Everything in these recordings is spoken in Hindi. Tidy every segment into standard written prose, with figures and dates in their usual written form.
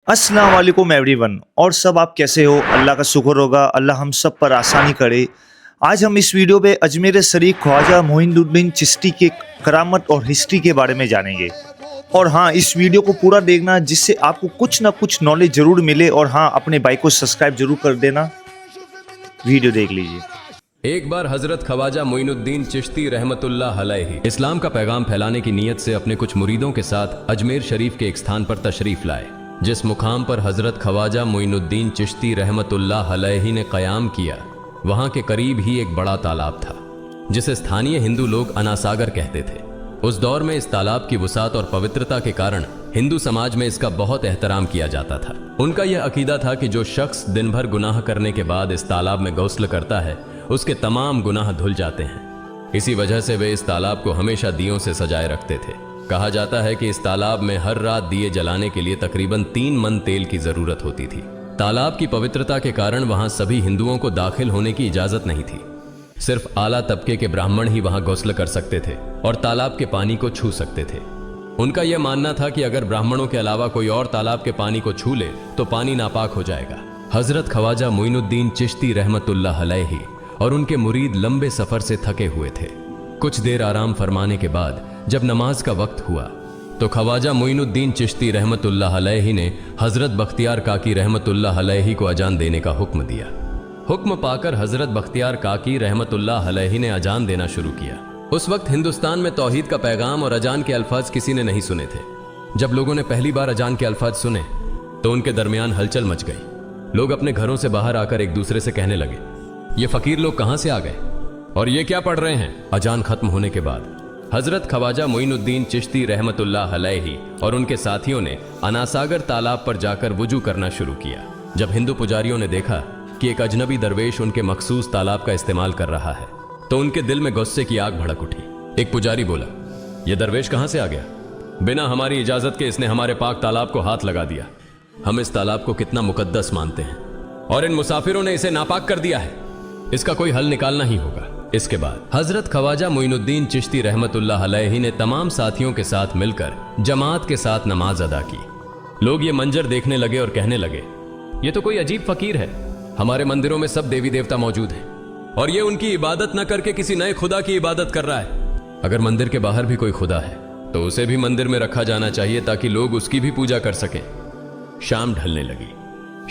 अस्सलाम वालेकुम एवरीवन। और सब आप कैसे हो? अल्लाह का शुक्र होगा, अल्लाह हम सब पर आसानी करे। आज हम इस वीडियो में अजमेर शरीफ ख्वाजा मोइनुद्दीन चिश्ती के करामत और हिस्ट्री के बारे में जानेंगे। और हाँ, इस वीडियो को पूरा देखना जिससे आपको कुछ ना कुछ नॉलेज जरूर मिले। और हाँ, अपने भाई को सब्सक्राइब जरूर कर देना। वीडियो देख लीजिए। एक बार हजरत ख्वाजा मोइनुद्दीन चिश्ती रहमतुल्लाह अलैहि इस्लाम का पैगाम फैलाने की नीयत से अपने कुछ मुरीदों के साथ अजमेर शरीफ के एक स्थान पर तशरीफ लाए। जिस मुकाम पर हजरत ख्वाजा मोइनुद्दीन चिश्ती रहमतुल्लाह अलैहि ने क़याम किया, वहां के करीब ही एक बड़ा तालाब था जिसे स्थानीय हिंदू लोग अनासागर कहते थे। उस दौर में इस तालाब की वसात और पवित्रता के कारण हिंदू समाज में इसका बहुत एहतराम किया जाता था। उनका यह अकीदा था कि जो शख्स दिन भर गुनाह करने के बाद इस तालाब में गौस्ल करता है, उसके तमाम गुनाह धुल जाते हैं। इसी वजह से वे इस तालाब को हमेशा दियों से सजाए रखते थे। कहा जाता है कि इस तालाब में हर रात दिए जलाने के लिए तकरीबन 3 मन तेल की जरूरत होती थी। तालाब की पवित्रता के कारण वहां सभी हिंदुओं को दाखिल होने की इजाजत नहीं थी। सिर्फ आला तबके के ब्राह्मण ही वहां गौस्ल कर सकते थे और तालाब के पानी को छू सकते थे। उनका यह मानना था कि अगर ब्राह्मणों के अलावा कोई और तालाब के पानी को छू ले तो पानी नापाक हो जाएगा। हजरत ख्वाजा मोइनुद्दीन चिश्ती रहमतुल्लाह अलैहि और उनके मुरीद लंबे सफर से थके हुए थे। कुछ देर आराम फरमाने के बाद जब नमाज का वक्त हुआ तो ख्वाजा मोइनुद्दीन चिश्ती रहमतुल्लाह अलैहि ने हजरत बख्तियार काकी रहमतुल्लाह अलैहि को अजान देने का हुक्म दिया। हुक्म पाकर हजरत बख्तियार काकी रहमतुल्लाह अलैहि ने अजान देना शुरू किया। उस वक्त हिंदुस्तान में तौहीद का पैगाम और अजान के अल्फाज किसी ने नहीं सुने थे। जब लोगों ने पहली बार अजान के अल्फाज सुने तो उनके दरमियान हलचल मच गई। लोग अपने घरों से बाहर आकर एक दूसरे से कहने लगे, ये फकीर लोग कहां से आ गए और ये क्या पढ़ रहे हैं? अजान खत्म होने के बाद हजरत ख्वाजा मोइनुद्दीन चिश्ती रहमतुल्लाह अलैहि और उनके साथियों ने अनासागर तालाब पर जाकर वुजू करना शुरू किया। जब हिंदू पुजारियों ने देखा कि एक अजनबी दरवेश उनके मखसूस तालाब का इस्तेमाल कर रहा है तो उनके दिल में गुस्से की आग भड़क उठी। एक पुजारी बोला, यह दरवेश कहां से आ गया? बिना हमारी इजाजत के इसने हमारे पाक तालाब को हाथ लगा दिया। हम इस तालाब को कितना मुकद्दस मानते हैं और इन मुसाफिरों ने इसे नापाक कर दिया है। इसका कोई हल निकालना ही होगा। इसके बाद हजरत ख्वाजा मोइनुद्दीन चिश्ती रहमतुल्लाह अलैहि ने तमाम साथियों के साथ मिलकर जमात के साथ नमाज अदा की। लोग ये मंजर देखने लगे और कहने लगे, ये तो कोई अजीब फकीर है। हमारे मंदिरों में सब देवी देवता मौजूद हैं और ये उनकी इबादत न करके किसी नए खुदा की इबादत कर रहा है। अगर मंदिर के बाहर भी कोई खुदा है तो उसे भी मंदिर में रखा जाना चाहिए ताकि लोग उसकी भी पूजा कर सकें। शाम ढलने लगी।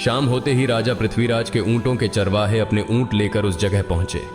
शाम होते ही राजा पृथ्वीराज के ऊंटों के चरवाहे अपने ऊंट लेकर उस जगह पहुंचे।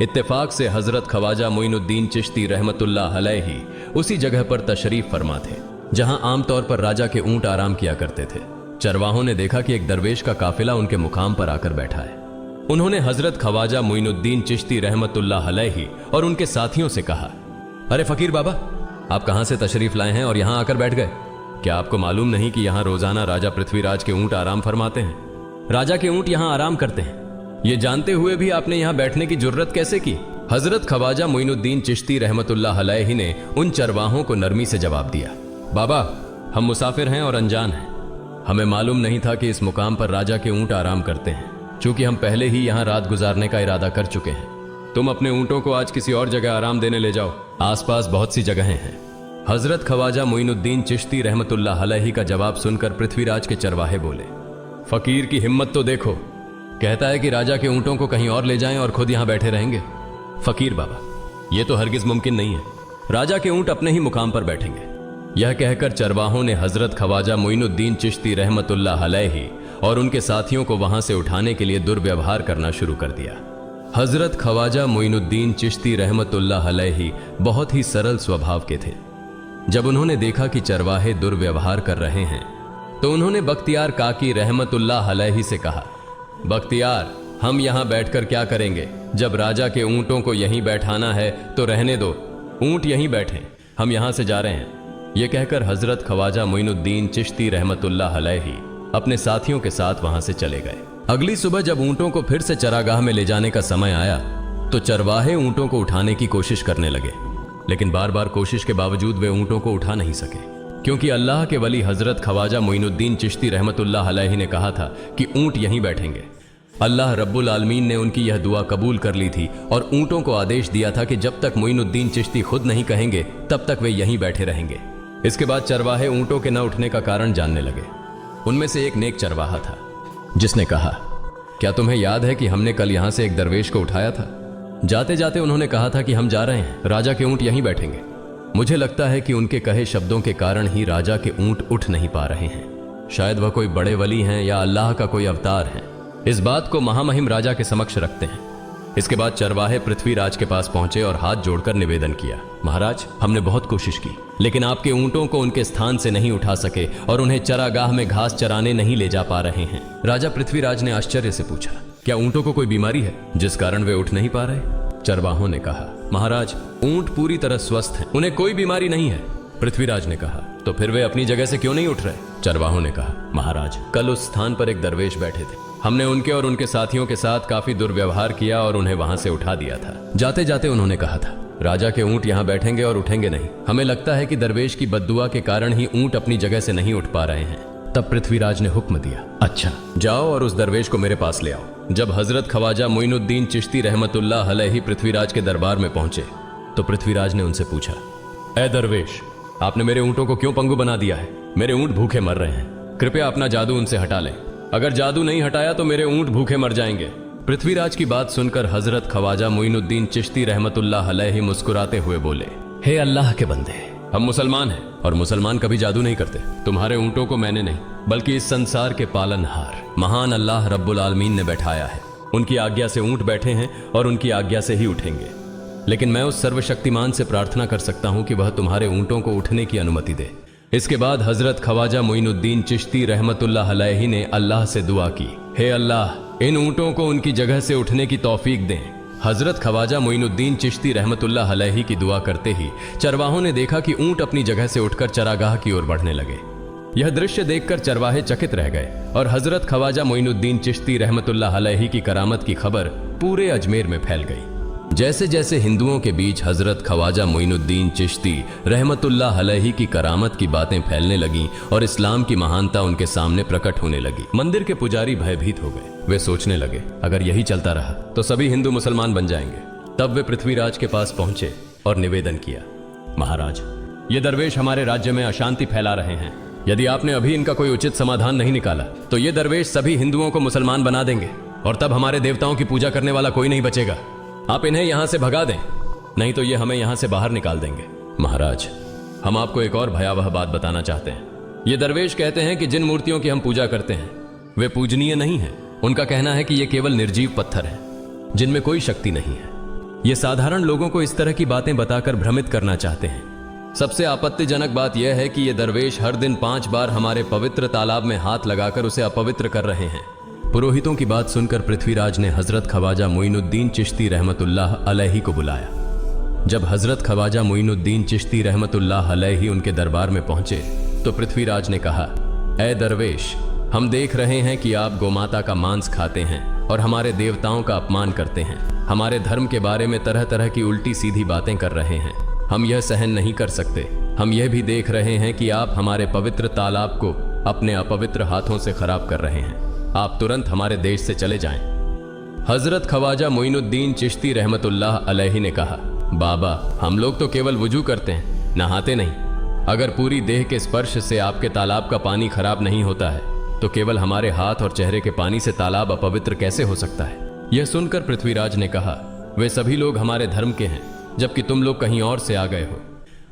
इत्तेफाक से हजरत ख्वाजा मोइनुद्दीन चिश्ती रहमतुल्लाह अलैहि उसी जगह पर तशरीफ फरमा थे जहां आमतौर पर राजा के ऊंट आराम किया करते थे। चरवाहों ने देखा कि एक दरवेश का काफिला उनके मुकाम पर आकर बैठा है। उन्होंने हजरत ख्वाजा मोइनुद्दीन चिश्ती रहमतुल्लाह अलैहि और उनके साथियों से कहा, अरे फकीर बाबा, आप कहां से तशरीफ लाए हैं और यहां आकर बैठ गए? क्या आपको मालूम नहीं कि यहां रोजाना राजा पृथ्वीराज के ऊंट आराम फरमाते हैं? राजा के ऊंट यहां आराम करते हैं, ये जानते हुए भी आपने यहां बैठने की जुर्रत कैसे की? हजरत ख्वाजा मोइनुद्दीन चिश्ती रहमतुल्लाह अलैहि ने उन चरवाहों को नरमी से जवाब दिया, बाबा, हम मुसाफिर हैं और अनजान हैं। हमें मालूम नहीं था कि इस मुकाम पर राजा के ऊंट आराम करते हैं। चूंकि हम पहले ही यहां रात गुजारने का इरादा कर चुके हैं, तुम अपने ऊंटों को आज किसी और जगह आराम देने ले जाओ। आसपास बहुत सी जगहें हैं। हजरत ख्वाजा मोइनुद्दीन चिश्ती रहमतुल्लाह अलैहि का जवाब सुनकर पृथ्वीराज के चरवाहे बोले, फकीर की हिम्मत तो देखो, कहता है कि राजा के ऊंटों को कहीं और ले जाएं और खुद यहां बैठे रहेंगे। फकीर बाबा, यह तो हरगिज मुमकिन नहीं है। राजा के ऊंट अपने ही मुकाम पर बैठेंगे। यह कहकर चरवाहों ने हजरत ख्वाजा मोइनुद्दीन चिश्ती रहमतुल्लाह अलैहि और उनके साथियों को वहां से उठाने के लिए दुर्व्यवहार करना शुरू कर दिया। हजरत ख्वाजा मोइनुद्दीन चिश्ती रहमतुल्लाह अलैहि बहुत ही सरल स्वभाव के थे। जब उन्होंने देखा कि चरवाहे दुर्व्यवहार कर रहे हैं तो उन्होंने बख्तियार काकी रहमतुल्लाह अलैहि से कहा, बख्तियार, हम यहां बैठकर क्या करेंगे? जब राजा के ऊंटों को यहीं बैठाना है तो रहने दो, ऊंट यहीं बैठें, हम यहां से जा रहे हैं। यह कहकर हजरत ख्वाजा मोइनुद्दीन चिश्ती रहमतुल्लाह अलैहि अपने साथियों के साथ वहां से चले गए। अगली सुबह जब ऊंटों को फिर से चरागाह में ले जाने का समय आया तो चरवाहे ऊंटों को उठाने की कोशिश करने लगे, लेकिन बार बार कोशिश के बावजूद वे ऊंटों को उठा नहीं सके, क्योंकि अल्लाह के वली हजरत ख्वाजा मोइनुद्दीन चिश्ती रहमतुल्लाह अलैहि ने कहा था कि ऊंट यहीं बैठेंगे। अल्लाह रब्बुल आलमीन ने उनकी यह दुआ कबूल कर ली थी और ऊंटों को आदेश दिया था कि जब तक मोइनुद्दीन चिश्ती खुद नहीं कहेंगे तब तक वे यहीं बैठे रहेंगे। इसके बाद चरवाहे ऊंटों के न उठने का कारण जानने लगे। उनमें से एक नेक चरवाहा था जिसने कहा, क्या तुम्हें याद है कि हमने कल यहां से एक दरवेश को उठाया था? जाते जाते उन्होंने कहा था कि हम जा रहे हैं, राजा के ऊंट यहीं बैठेंगे। मुझे लगता है कि उनके कहे शब्दों के कारण ही राजा के ऊंट उठ नहीं पा रहे हैं। शायद वह कोई बड़े वली हैं या अल्लाह का कोई अवतार है। इस बात को महामहिम राजा के समक्ष रखते हैं। इसके बाद चरवाहे पृथ्वीराज के पास पहुंचे और हाथ जोड़कर निवेदन किया, महाराज, हमने बहुत कोशिश की, लेकिन आपके ऊंटों को उनके स्थान से नहीं उठा सके और उन्हें चरागाह में घास चराने नहीं ले जा पा रहे हैं। राजा पृथ्वीराज ने आश्चर्य से पूछा, क्या ऊंटों को कोई बीमारी है जिस कारण वे उठ नहीं पा रहे? चरवाहों ने कहा, महाराज, ऊंट पूरी तरह स्वस्थ हैं, उन्हें कोई बीमारी नहीं है। पृथ्वीराज ने कहा, तो फिर वे अपनी जगह से क्यों नहीं उठ रहे? चरवाहों ने कहा, महाराज, कल उस स्थान पर एक दरवेश बैठे थे, हमने उनके और उनके साथियों के साथ काफी दुर्व्यवहार किया और उन्हें वहां से उठा दिया था। जाते जाते उन्होंने कहा था, राजा के ऊंट यहाँ बैठेंगे और उठेंगे नहीं। हमें लगता है कि दरवेश की बद्दुआ के कारण ही ऊंट अपनी जगह से नहीं उठ पा रहे हैं। तब पृथ्वीराज ने हुक्म दिया, अच्छा, जाओ और उस दरवेश को मेरे पास ले आओ। जब हजरत ख्वाजा मोइनुद्दीन चिश्ती रहमतुल्लाह अलैहि पृथ्वीराज के दरबार में पहुंचे तो पृथ्वीराज ने उनसे पूछा, ए दरवेश, आपने मेरे ऊंटों को क्यों पंगु बना दिया है? मेरे ऊंट भूखे मर रहे हैं, कृपया अपना जादू उनसे हटा लें। अगर जादू नहीं हटाया तो मेरे ऊंट भूखे मर जाएंगे। पृथ्वीराज की बात सुनकर हजरत ख्वाजा मोइनुद्दीन चिश्ती रहमतुल्लाह अलैहि मुस्कुराते हुए बोले, हे अल्लाह के बंदे, हम मुसलमान हैं और मुसलमान कभी जादू नहीं करते। तुम्हारे ऊंटों को मैंने नहीं बल्कि इस संसार के पालनहार महान अल्लाह रब्बुल आलमीन ने बैठाया है। उनकी आज्ञा से ऊंट बैठे हैं और उनकी आज्ञा से ही उठेंगे। लेकिन मैं उस सर्वशक्तिमान से प्रार्थना कर सकता हूं कि वह तुम्हारे ऊंटों को उठने की अनुमति दे। इसके बाद हजरत ख्वाजा मोइनुद्दीन चिश्ती रहमतुल्लाह अलैहि ने अल्लाह से दुआ की, हे अल्लाह, इन ऊंटों को उनकी जगह से उठने की तौफीक दें। हजरत ख्वाजा मोइनुद्दीन चिश्ती रहमतुल्लाह अलैहि की दुआ करते ही चरवाहों ने देखा कि ऊंट अपनी जगह से उठकर चरागाह की ओर बढ़ने लगे। यह दृश्य देखकर चरवाहे चकित रह गए और हजरत ख्वाजा मोइनुद्दीन चिश्ती रहमतुल्लाह अलैहि की करामत की खबर पूरे अजमेर में फैल गई। जैसे जैसे हिंदुओं के बीच हजरत ख्वाजा मोइनुद्दीन चिश्ती रहमतुल्लाह अलैहि की करामत की बातें फैलने लगीं और इस्लाम की महानता उनके सामने प्रकट होने लगी, मंदिर के पुजारी भयभीत हो गए। वे सोचने लगे, अगर यही चलता रहा तो सभी हिंदू मुसलमान बन जाएंगे। तब वे पृथ्वीराज के पास पहुंचे और निवेदन किया, महाराज, ये दरवेश हमारे राज्य में अशांति फैला रहे हैं। यदि आपने अभी इनका कोई उचित समाधान नहीं निकाला तो ये दरवेश सभी हिंदुओं को मुसलमान बना देंगे और तब हमारे देवताओं की पूजा करने वाला कोई नहीं बचेगा। आप इन्हें यहां से भगा दें, नहीं तो ये हमें यहां से बाहर निकाल देंगे। महाराज, हम आपको एक और भयावह बात बताना चाहते हैं। ये दरवेश कहते हैं कि जिन मूर्तियों की हम पूजा करते हैं वे पूजनीय नहीं है। उनका कहना है कि ये केवल निर्जीव पत्थर है जिनमें कोई शक्ति नहीं है। ये साधारण लोगों को इस तरह की बातें बताकर भ्रमित करना चाहते हैं। सबसे आपत्तिजनक बात यह है कि ये दरवेश हर दिन 5 बार हमारे पवित्र तालाब में हाथ लगाकर उसे अपवित्र कर रहे हैं। पुरोहितों की बात सुनकर पृथ्वीराज ने हजरत ख्वाजा मोइनुद्दीन चिश्ती रहमतुल्लाह अलैहि को बुलाया। जब हजरत ख्वाजा मोइनुद्दीन चिश्ती रहमतुल्लाह अलैहि उनके दरबार में पहुंचे तो पृथ्वीराज ने कहा, ए दरवेश, हम देख रहे हैं कि आप गोमाता का मांस खाते हैं और हमारे देवताओं का अपमान करते हैं। हमारे धर्म के बारे में तरह तरह की उल्टी सीधी बातें कर रहे हैं। हम यह सहन नहीं कर सकते। हम यह भी देख रहे हैं कि आप हमारे पवित्र तालाब को अपने अपवित्र हाथों से खराब कर रहे हैं। आप तुरंत हमारे देश से चले जाएं। हजरत ख्वाजा मोइनुद्दीन चिश्ती रहमतुल्लाह अलैहि ने कहा, बाबा, हम लोग तो केवल वुजू करते हैं, नहाते नहीं। अगर पूरी देह के स्पर्श से आपके तालाब का पानी खराब नहीं होता है तो केवल हमारे हाथ और चेहरे के पानी से तालाब अपवित्र कैसे हो सकता है? यह सुनकर पृथ्वीराज ने कहा, वे सभी लोग हमारे धर्म के हैं जबकि तुम लोग कहीं और से आ गए हो।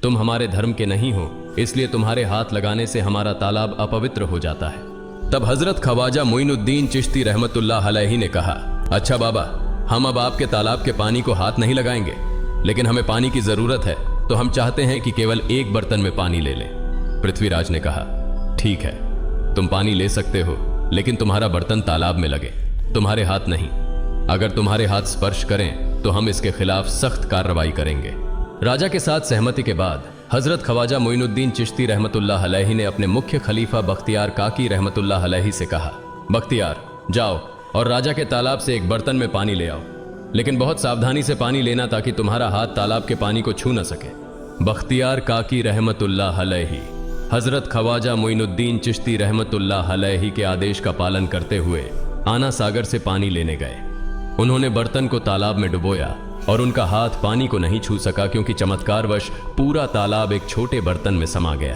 तुम हमारे धर्म के नहीं हो, इसलिए तुम्हारे हाथ लगाने से हमारा तालाब अपवित्र हो जाता है। तब हजरत ख्वाजा मोइनुद्दीन चिश्ती रहमतुल्लाह अलैहि ने कहा, अच्छा बाबा, हम अब आपके तालाब के पानी को हाथ नहीं लगाएंगे, लेकिन हमें पानी की जरूरत है तो हम चाहते हैं कि केवल एक बर्तन में पानी ले लें। पृथ्वीराज ने कहा, ठीक है, तुम पानी ले सकते हो, लेकिन तुम्हारा बर्तन तालाब में लगे, तुम्हारे हाथ नहीं। अगर तुम्हारे हाथ स्पर्श करें तो हम इसके खिलाफ सख्त कार्रवाई करेंगे। राजा के साथ सहमति के बाद हजरत ख्वाजा मोइनुद्दीन चिश्ती रहमतुल्लाह अलैहि ने अपने मुख्य खलीफा बख्तियार काकी रहमतुल्लाह अलैहि से कहा, बख्तियार, जाओ और राजा के तालाब से एक बर्तन में पानी ले आओ, लेकिन बहुत सावधानी से पानी लेना ताकि तुम्हारा हाथ तालाब के पानी को छू न सके। बख्तियार काकी रहमतुल्लाह अलैहि हजरत ख्वाजा मोइनुद्दीन चिश्ती रहमतुल्लाह अलैहि के आदेश का पालन करते हुए आना सागर से पानी लेने गए। उन्होंने बर्तन को तालाब में डुबोया और उनका हाथ पानी को नहीं छू सका क्योंकि चमत्कारवश पूरा तालाब एक छोटे बर्तन में समा गया।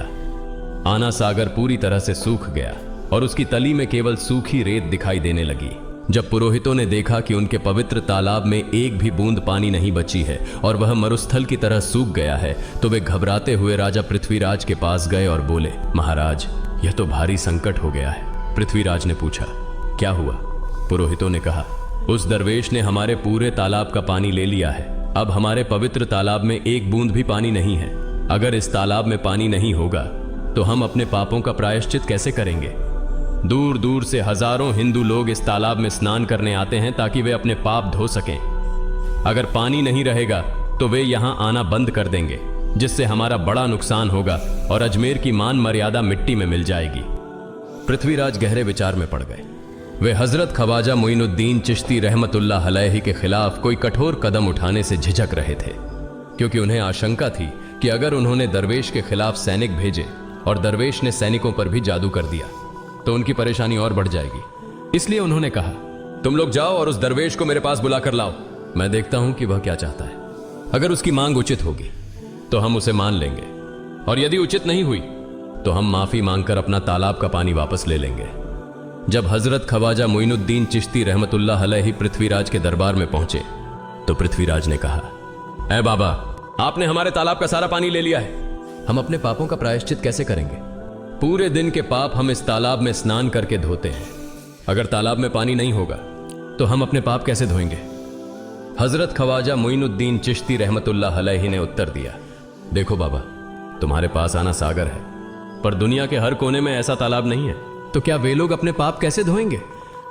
आना सागर पूरी तरह से सूख गया और उसकी तली में केवल सूखी रेत दिखाई देने लगी। जब पुरोहितों ने देखा कि उनके पवित्र तालाब में एक भी बूंद पानी नहीं बची है और वह मरुस्थल की तरह सूख गया है, तो वे घबराते हुए राजा पृथ्वीराज के पास गए और बोले, महाराज, यह तो भारी संकट हो गया है। पृथ्वीराज ने पूछा, क्या हुआ? पुरोहितों ने कहा, उस दरवेश ने हमारे पूरे तालाब का पानी ले लिया है। अब हमारे पवित्र तालाब में एक बूंद भी पानी नहीं है। अगर इस तालाब में पानी नहीं होगा तो हम अपने पापों का प्रायश्चित कैसे करेंगे? दूर दूर से हजारों हिंदू लोग इस तालाब में स्नान करने आते हैं ताकि वे अपने पाप धो सकें। अगर पानी नहीं रहेगा तो वे यहां आना बंद कर देंगे, जिससे हमारा बड़ा नुकसान होगा और अजमेर की मान मर्यादा मिट्टी में मिल जाएगी। पृथ्वीराज गहरे विचार में पड़ गए। वे हजरत ख्वाजा मोइनुद्दीन चिश्ती रहमतुल्लाह अलैहि के खिलाफ कोई कठोर कदम उठाने से झिझक रहे थे, क्योंकि उन्हें आशंका थी कि अगर उन्होंने दरवेश के खिलाफ सैनिक भेजे और दरवेश ने सैनिकों पर भी जादू कर दिया तो उनकी परेशानी और बढ़ जाएगी। इसलिए उन्होंने कहा, तुम लोग जाओ और उस दरवेश को मेरे पास बुला कर लाओ। मैं देखता हूं कि वह क्या चाहता है। अगर उसकी मांग उचित होगी तो हम उसे मान लेंगे, और यदि उचित नहीं हुई तो हम माफी मांगकर अपना तालाब का पानी वापस ले लेंगे। जब हजरत ख्वाजा मोइनुद्दीन चिश्ती रहमतुल्लाह अलैहि पृथ्वीराज के दरबार में पहुंचे तो पृथ्वीराज ने कहा, ऐ बाबा, आपने हमारे तालाब का सारा पानी ले लिया है। हम अपने पापों का प्रायश्चित कैसे करेंगे? पूरे दिन के पाप हम इस तालाब में स्नान करके धोते हैं। अगर तालाब में पानी नहीं होगा तो हम अपने पाप कैसे धोएंगे? हजरत ख्वाजा मोइनुद्दीन चिश्ती रहमतुल्लाह अलैहि ने उत्तर दिया, देखो बाबा, तुम्हारे पास आना सागर है, पर दुनिया के हर कोने में ऐसा तालाब नहीं है, तो क्या वे लोग अपने पाप कैसे धोएंगे?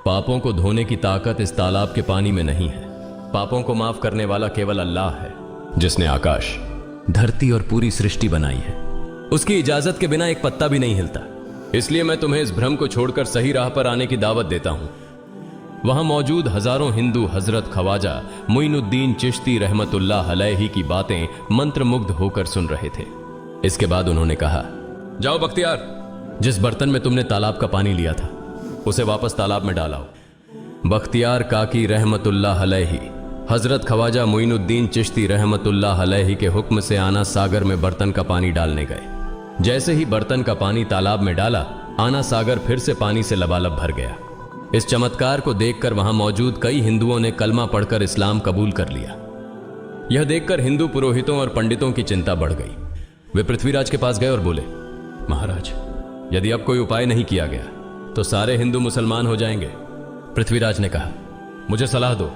पापों को धोने की ताकत इस तालाब के पानी में नहीं है। पापों को माफ करने वाला केवल अल्लाह है, जिसने आकाश, धरती और पूरी सृष्टि बनाई है। उसकी इजाजत के बिना एक पत्ता भी नहीं हिलता। इसलिए मैं तुम्हें इस भ्रम को छोड़कर सही राह पर आने की दावत देता हूं। वहां मौजूद हजारों हिंदू हजरत ख्वाजा मोइनुद्दीन चिश्ती रहमतुल्लाह अलैहि की बातें मंत्रमुग्ध होकर सुन रहे थे। इसके बाद उन्होंने कहा, जाओ बख्तियार, जिस बर्तन में तुमने तालाब का पानी लिया था उसे वापस तालाब में डालाओ। बख्तियार काकी रहमतुल्लाह अलैहि हजरत ख्वाजा मोइनुद्दीन चिश्ती रहमतुल्लाह अलैहि के हुक्म से आना सागर में बर्तन का पानी डालने गए। जैसे ही बर्तन का पानी तालाब में डाला, आना सागर फिर से पानी से लबालब भर गया। इस चमत्कार को देखकर वहां मौजूद कई हिंदुओं ने कलमा पढ़कर इस्लाम कबूल कर लिया। यह देखकर हिंदू पुरोहितों और पंडितों की चिंता बढ़ गई। वे पृथ्वीराज के पास गए और बोले, महाराज, यदि अब कोई उपाय नहीं किया गया तो सारे हिंदू मुसलमान हो जाएंगे। पृथ्वीराज ने कहा, मुझे सलाह दो,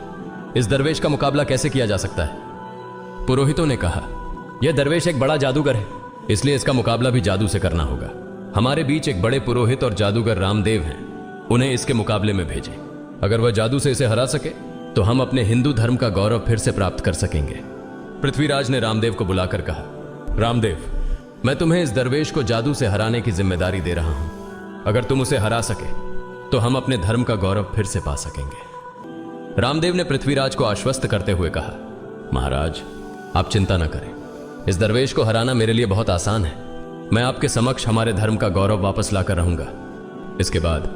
इस दरवेश का मुकाबला कैसे किया जा सकता है? पुरोहितों ने कहा, यह दरवेश एक बड़ा जादूगर है, इसलिए इसका मुकाबला भी जादू से करना होगा। हमारे बीच एक बड़े पुरोहित और जादूगर रामदेव हैं, उन्हें इसके मुकाबले में भेजें। अगर वह जादू से इसे हरा सके तो हम अपने हिंदू धर्म का गौरव फिर से प्राप्त कर सकेंगे। पृथ्वीराज ने रामदेव को बुलाकर कहा, रामदेव, मैं तुम्हें इस दरवेश को जादू से हराने की जिम्मेदारी दे रहा हूं। अगर तुम उसे हरा सके तो हम अपने धर्म का गौरव फिर से पा सकेंगे। रामदेव ने पृथ्वीराज को आश्वस्त करते हुए कहा, महाराज, आप चिंता न करें, इस दरवेश को हराना मेरे लिए बहुत आसान है। मैं आपके समक्ष हमारे धर्म का गौरव वापस लाकर रहूंगा। इसके बाद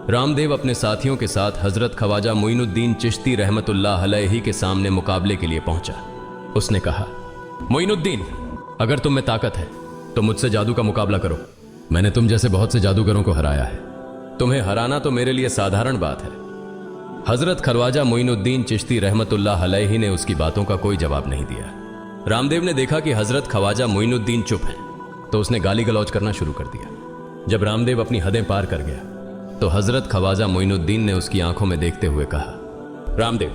रामदेव अपने साथियों के साथ हजरत ख्वाजा मोइनुद्दीन चिश्ती रहमतुल्लाह अलैहि के सामने मुकाबले के लिए पहुंचा। उसने कहा, मोइनुद्दीन, अगर तुम में ताकत है तो मुझसे जादू का मुकाबला करो। मैंने तुम जैसे बहुत से जादूगरों को हराया है, तुम्हें हराना तो मेरे लिए साधारण बात है। हजरत ख्वाजा मोइनुद्दीन चिश्ती रहमतुल्लाह अलैहि ने उसकी बातों का कोई जवाब नहीं दिया। रामदेव ने देखा कि हजरत ख्वाजा मोइनुद्दीन चुप हैं, तो उसने गाली गलौज करना शुरू कर दिया। जब रामदेव अपनी हदें पार कर गया तो हजरत ख्वाजा मोइनुद्दीन ने उसकी आंखों में देखते हुए कहा, रामदेव,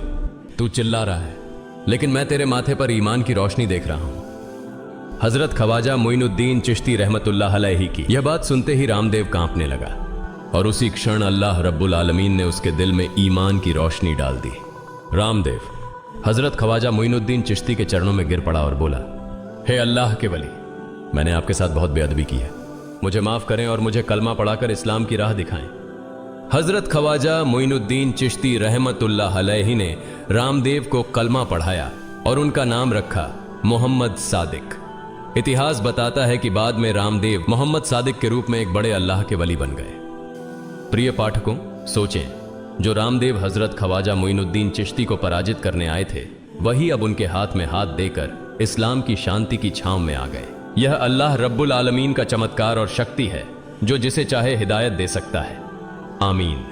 तू चिल्ला रहा है, लेकिन मैं तेरे माथे पर ईमान की रोशनी देख रहा हूं। हजरत ख्वाजा मोइनुद्दीन चिश्ती रहमतुल्लाह अलैहि की यह बात सुनते ही रामदेव कांपने लगा, और उसी क्षण अल्लाह रब्बुल आलमीन ने उसके दिल में ईमान की रोशनी डाल दी। रामदेव हजरत ख्वाजा मोइनुद्दीन चिश्ती के चरणों में गिर पड़ा और बोला, हे अल्लाह के वली, मैंने आपके साथ बहुत बेअदबी की है, मुझे माफ करें और मुझे कलमा पढ़ाकर इस्लाम की राह दिखाएं। हजरत ख्वाजा मोइनुद्दीन चिश्ती रहमतुल्लाह अलैहि ने रामदेव को कलमा पढ़ाया और उनका नाम रखा मोहम्मद सादिक। इतिहास बताता है कि बाद में रामदेव मोहम्मद सादिक के रूप में एक बड़े अल्लाह के वली बन गए। प्रिय पाठकों, सोचें, जो रामदेव हजरत ख्वाजा मोइनुद्दीन चिश्ती को पराजित करने आए थे, वही अब उनके हाथ में हाथ देकर इस्लाम की शांति की छांव में आ गए। यह अल्लाह रब्बुल आलमीन का चमत्कार और शक्ति है, जो जिसे चाहे हिदायत दे सकता है। आमीन।